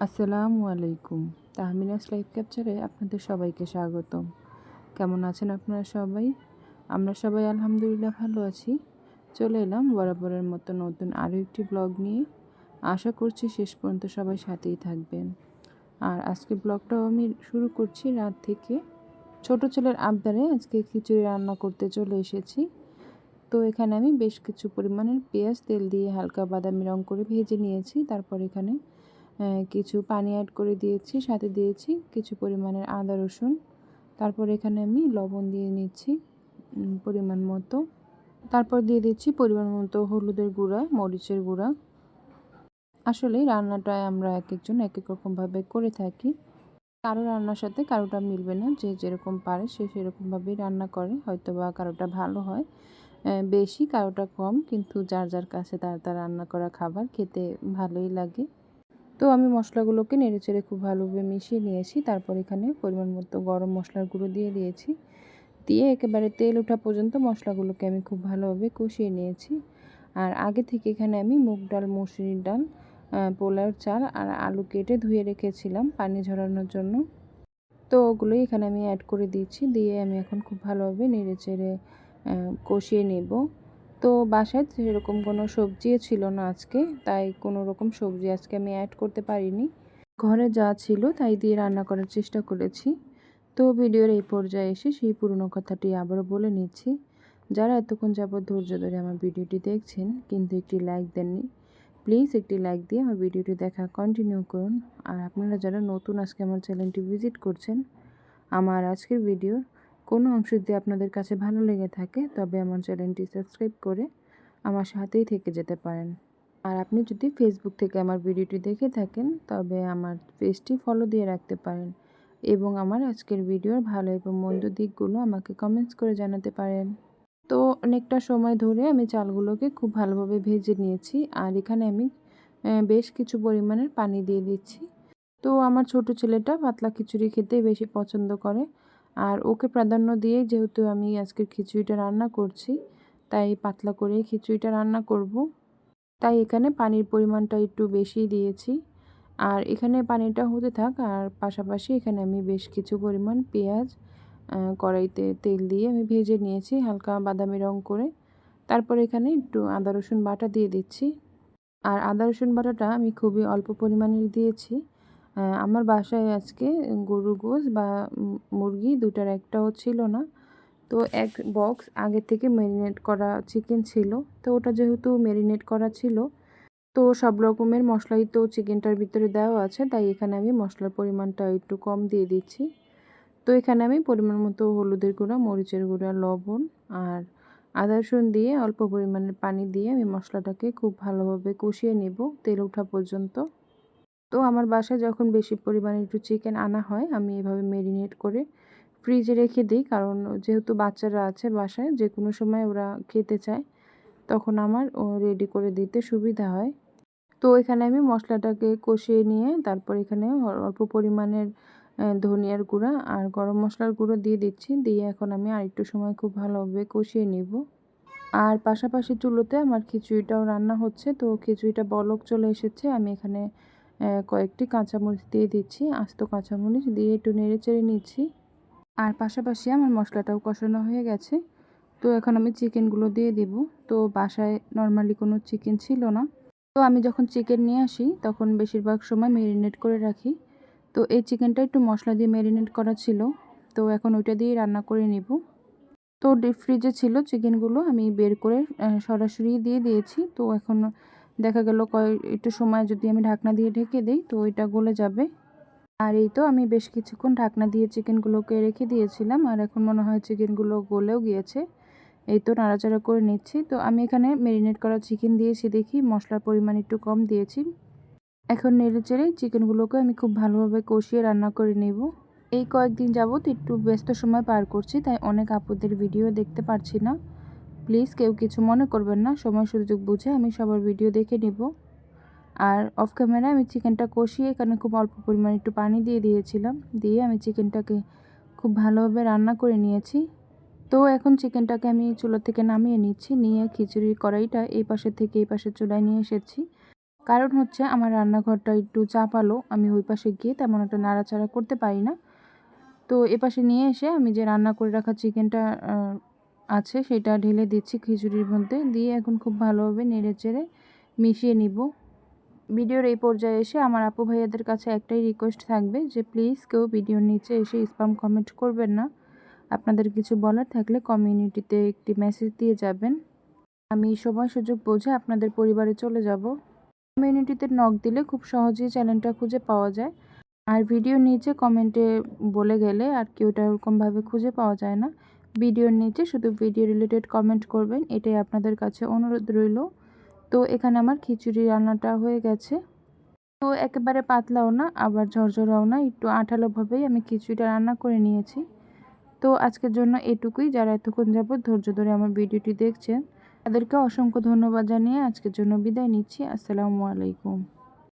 আসসালামু আলাইকুম। তাহমিনাস লাইফ ক্যাপচারে আপনাদের সবাইকে স্বাগতম। কেমন আছেন আপনারা সবাই? আমরা সবাই আলহামদুলিল্লাহ ভালো আছি। চলে এলাম বরাবরের মতো নতুন আরও একটি ব্লগ নিয়ে। আশা করছি শেষ পর্যন্ত সবাই সাথেই থাকবেন। আর আজকে ব্লগটাও আমি শুরু করছি রাত থেকে। ছোট ছেলের আবদারে আজকে খিচুড়ি রান্না করতে চলে এসেছি। তো এখানে আমি বেশ কিছু পরিমাণের পেঁয়াজ তেল দিয়ে হালকা বাদামি রং করে ভেজে নিয়েছি। তারপর এখানে কিছু পানি অ্যাড করে দিয়েছি, সাথে দিয়েছি কিছু পরিমাণের আদা রসুন। তারপর এখানে আমি লবণ দিয়ে নিচ্ছি পরিমাণ মতো। তারপর দিয়ে দিচ্ছি পরিমাণ মতো হলুদের গুঁড়া, মরিচের গুঁড়া। আসলে রান্নাটায় আমরা এক একজন এক এক রকমভাবে করে থাকি। কারো রান্নার সাথে কারোটা মিলবে না, যে যেরকম পারে সে সেরকমভাবেই রান্না করে। হয়তো বা কারোটা ভালো হয় বেশি, কারোটা কম, কিন্তু যার যার কাছে তার রান্না করা খাবার খেতে ভালোই লাগে। তো আমি মশলাগুলোকে নেড়েচেড়ে খুব ভালোভাবে মিশিয়ে নিয়েছি। তারপর এখানে পরিমাণ মতো গরম মশলার গুঁড়ো দিয়ে দিয়েছি। দিয়ে একেবারে তেল ওঠা পর্যন্ত মশলাগুলোকে আমি খুব ভালোভাবে কষিয়ে নিয়েছি। আর আগে থেকে এখানে আমি মুগ ডাল, মসুরির ডাল, পোলাওর চাল আর আলু কেটে ধুয়ে রেখেছিলাম পানি ঝরানোর জন্য। তো ওগুলোই এখানে আমি অ্যাড করে দিচ্ছি। দিয়ে আমি এখন খুব ভালোভাবে নেড়েচেড়ে কষিয়ে নেব। তো বাসায় সেরকম কোনো সবজিও ছিল না আজকে, তাই কোনো রকম সবজি আজকে আমি অ্যাড করতে পারিনি। ঘরে যা ছিল তাই দিয়ে রান্না করার চেষ্টা করেছি। তো ভিডিওর এই পর্যায়ে এসে সেই পুরনো কথাটি আবারও বলে নিচ্ছি। যারা এতক্ষণ যাবৎ ধৈর্য ধরে আমার ভিডিওটি দেখছেন কিন্তু একটি লাইক দেননি, প্লিজ একটি লাইক দিয়ে আমার ভিডিওটি দেখা কন্টিনিউ করুন। আর আপনারা যারা নতুন আজকে আমার চ্যানেলটি ভিজিট করছেন, আমার আজকের ভিডিওর কোনো অংশ যদি আপনাদের কাছে ভালো লেগে থাকে তবে আমার চ্যানেলটি সাবস্ক্রাইব করে আমার সাথেই থেকে যেতে পারেন। আর আপনি যদি ফেসবুক থেকে আমার ভিডিওটি দেখে থাকেন তবে আমার পেজটি ফলো দিয়ে রাখতে পারেন এবং আমার আজকের ভিডিওর ভালো এবং মন্দ দিকগুলো আমাকে কমেন্টস করে জানাতে পারেন। তো অনেকটা সময় ধরে আমি চালগুলোকে খুব ভালোভাবে ভেজে নিয়েছি। আর এখানে আমি বেশ কিছু পরিমাণের পানি দিয়ে দিচ্ছি। তো আমার ছোট ছেলেটা পাতলা খিচুড়ি খেতে বেশি পছন্দ করে। আর ওকে প্রাধান্য দিয়ে যেহেতু আমি আজকের খিচুড়িটা রান্না করছি, তাই পাতলা করে খিচুড়িটা রান্না করব। তাই এখানে পানির পরিমাণটা একটু বেশি দিয়েছি। আর এখানে পানিটা হতে থাক, আর পাশাপাশি এখানে আমি বেশ কিছু পরিমাণ পেঁয়াজ কড়াইতে তেল দিয়ে আমি ভেজে নিয়েছি হালকা বাদামি রং করে। তারপর এখানে একটু আদা রসুন বাটা দিয়ে দিচ্ছি। আর আদা রসুন বাটাটা আমি খুবই অল্প পরিমাণে দিয়েছি। আমার বাসায় আজকে গরুর গোশত বা মুরগি দুটার একটাও ছিল না। তো এক বক্স আগে থেকে ম্যারিনেট করা চিকেন ছিল। তো ওটা যেহেতু ম্যারিনেট করা ছিল, তো সব রকমের মশলাই তো চিকেনটার ভিতরে দেওয়া আছে, তাই এখানে আমি মশলার পরিমাণটা একটু কম দিয়ে দিচ্ছি। তো এখানে আমি পরিমাণ মতো হলুদের গুঁড়া, মরিচের গুঁড়া, লবণ আর আদা রসুন দিয়ে অল্প পরিমাণের পানি দিয়ে আমি মশলাটাকে খুব ভালোভাবে কষিয়ে নেব তেল ওঠা পর্যন্ত। তো আমার বাসায় যখন বেশি পরিমাণে একটু চিকেন আনা হয় আমি এভাবে ম্যারিনেট করে ফ্রিজে রেখে দিই, কারণ যেহেতু বাচ্চারা আছে বাসায়, যে কোনো সময় ওরা খেতে চায়, তখন আমার রেডি করে দিতে সুবিধা হয়। তো এখানে আমি মশলাটাকে কষিয়ে নিয়ে তারপর এখানে অল্প পরিমাণের ধনিয়ার গুঁড়া আর গরম মশলার গুঁড়ো দিয়ে দিচ্ছি। দিয়ে এখন আমি আরেকটু সময় খুব ভালোভাবে কষিয়ে নিব। আর পাশাপাশি চুলোতে আমার খিচুড়িটাও রান্না হচ্ছে। তো খিচুড়িটা বলক চলে এসেছে, আমি এখানে কয়েকটি কাঁচামরিচ দিয়ে দিচ্ছি, আস্ত কাঁচামরিচ দিয়ে একটু নেড়ে চেড়ে নিচ্ছি। আর পাশাপাশি আমার মশলাটাও কষানো হয়ে গেছে। তো এখন আমি চিকেনগুলো দিয়ে দিব। তো বাসায় নর্মালি কোনো চিকেন ছিল না, তো আমি যখন চিকেন নিয়ে আসি তখন বেশিরভাগ সময় ম্যারিনেট করে রাখি। তো এই চিকেনটা একটু মশলা দিয়ে ম্যারিনেট করা ছিল, তো এখন ওইটা দিয়ে রান্না করে নিব। তো ডিপ ফ্রিজে ছিল চিকেনগুলো, আমি বের করে সরাসরি দিয়ে দিয়েছি। তো এখন দেখা গেল একটু সময় যদি আমি ঢাকনা দিয়ে ঢেকে দিই তো ওইটা গলে যাবে। আর এই তো আমি বেশ কিছুক্ষণ ঢাকনা দিয়ে চিকেনগুলোকে রেখে দিয়েছিলাম, আর এখন মনে হয় চিকেনগুলো গলেও গিয়েছে। এই তো নাড়াচাড়া করে নিচ্ছি। তো আমি এখানে ম্যারিনেট করা চিকেন দিয়েছি, দেখি মশলার পরিমাণ একটু কম দিয়েছি। এখন নেড়েচেড়ে চিকেনগুলোকে আমি খুব ভালোভাবে কষিয়ে রান্না করে নেব। এই কয়েকদিন যাবত একটু ব্যস্ত সময় পার করছি, তাই অনেক আপুদের ভিডিও দেখতে পারছি না। প্লিজ কেউ কিছু মনে করবেন না, সময় সুযোগ বুঝে আমি সবার ভিডিও দেখে নেব। আর অফ ক্যামেরা আমি চিকেনটা কষিয়ে এখানে খুব অল্প পরিমাণে একটু পানি দিয়ে দিয়েছিলাম, দিয়ে আমি চিকেনটাকে খুব ভালোভাবে রান্না করে নিয়েছি। তো এখন চিকেনটাকে আমি চুলা থেকে নামিয়ে নিচ্ছি, নিয়ে খিচুড়ির কড়াইটা এই পাশে থেকে এই পাশে চুলায় নিয়ে এসেছি। কারণ হচ্ছে আমার রান্নাঘরটা একটু চাপালো, আমি ওই পাশে গিয়ে তেমন একটা নাড়াচাড়া করতে পারি না। তো এপাশে নিয়ে এসে আমি যে রান্না করে রাখা চিকেনটা আছে সেটা ঢেলে দিচ্ছি খিচুড়ির মধ্যে, দিয়ে এখন খুব ভালোভাবে নেড়েচেড়ে মিশিয়ে নিব। ভিডিওর এই পর্যায়ে এসে আমার আপু ভাইয়াদের কাছে একটাই রিকোয়েস্ট থাকবে যে প্লিজ কেউ ভিডিওর নিচে এসে স্প্যাম কমেন্ট করবেন না। আপনাদের কিছু বলার থাকলে কমিউনিটিতে একটি মেসেজ দিয়ে যাবেন, আমি সময় সুযোগ বুঝে আপনাদের পরিবারে চলে যাব। কমিউনিটিতে নক দিলে খুব সহজেই চ্যানেলটা খুঁজে পাওয়া যায়। আর ভিডিওর নিচে কমেন্টে বলে গেলে আর কি ওটা ওরকমভাবে খুঁজে পাওয়া যায় না। ভিডিওর নিচে শুধু ভিডিও রিলেটেড কমেন্ট করবেন, এটাই আপনাদের কাছে অনুরোধ রইল। তো এখানে আমার খিচুড়ি রান্নাটা হয়ে গেছে। তো একেবারে পাতলাও না আবার ঝরঝরাও না, একটু আঠালোভাবেই আমি খিচুড়িটা রান্না করে নিয়েছি। তো আজকের জন্য এটুকুই। যারা এতক্ষণ যাবত ধৈর্য ধরে আমার ভিডিওটি দেখছেন তাদেরকে অসংখ্য ধন্যবাদ জানিয়ে আজকের জন্য বিদায় নিচ্ছি। আসসালামু আলাইকুম।